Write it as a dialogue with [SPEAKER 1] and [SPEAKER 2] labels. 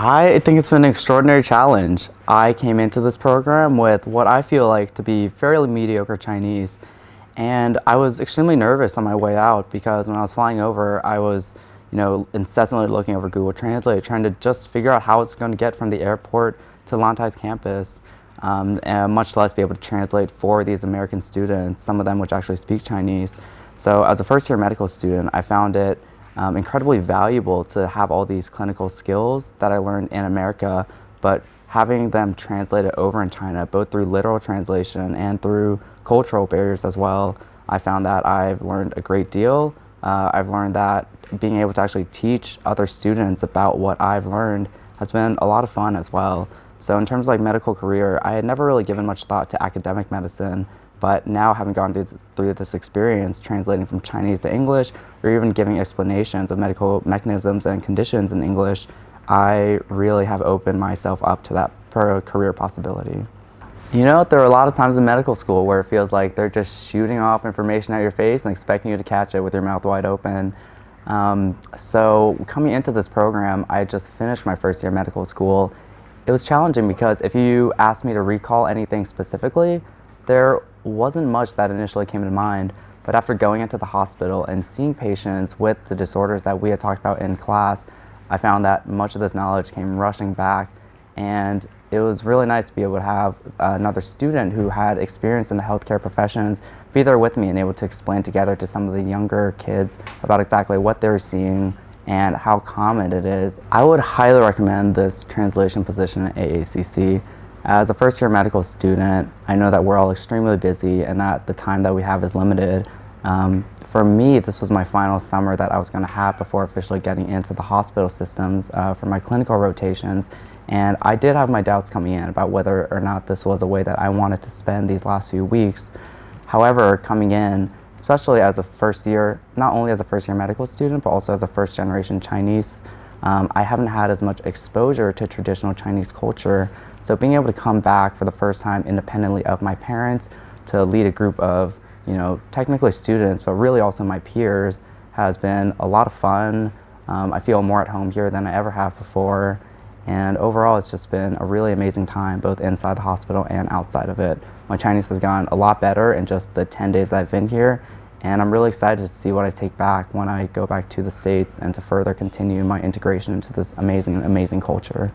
[SPEAKER 1] I think it's been an extraordinary challenge. I came into this program with what I feel like to be fairly mediocre Chinese, and I was extremely nervous on my way out because when I was flying over, I was, incessantly looking over Google Translate, trying to just figure out how it's going to get from the airport to Lantai's campus, and much less be able to translate for these American students, some of them which actually speak Chinese. So as a first-year medical student, I found it incredibly valuable to have all these clinical skills that I learned in America, but having them translated over in China, both through literal translation and through cultural barriers as well. I found that I've learned a great deal. I've learned that being able to actually teach other students about what I've learned has been a lot of fun as well. So in terms of like medical career, I had never really given much thought to academic medicine, but now having gone through this experience, translating from Chinese to English, or even giving explanations of medical mechanisms and conditions in English, I really have opened myself up to that career possibility. There are a lot of times in medical school where it feels like they're just shooting off information at your face and expecting you to catch it with your mouth wide open. So coming into this program, I just finished my first year of medical school. It was challenging because if you asked me to recall anything specifically, there wasn't much that initially came to mind, but after going into the hospital and seeing patients with the disorders that we had talked about in class, I found that much of this knowledge came rushing back, and it was really nice to be able to have another student who had experience in the healthcare professions be there with me and able to explain together to some of the younger kids about exactly what they're seeing and how common it is. I would highly recommend this translation position at AACC. As a first-year medical student, I know that we're all extremely busy and that the time that we have is limited. For me, this was my final summer that I was going to have before officially getting into the hospital systems for my clinical rotations. And I did have my doubts coming in about whether or not this was a way that I wanted to spend these last few weeks. However, coming in, especially as a first year, not only as a first-year medical student, but also as a first-generation Chinese, I haven't had as much exposure to traditional Chinese culture. So being able to come back for the first time independently of my parents to lead a group of, technically students, but really also my peers, has been a lot of fun. I feel more at home here than I ever have before. And overall, it's just been a really amazing time, both inside the hospital and outside of it. My Chinese has gone a lot better in just the 10 days that I've been here. And I'm really excited to see what I take back when I go back to the States and to further continue my integration into this amazing, amazing culture.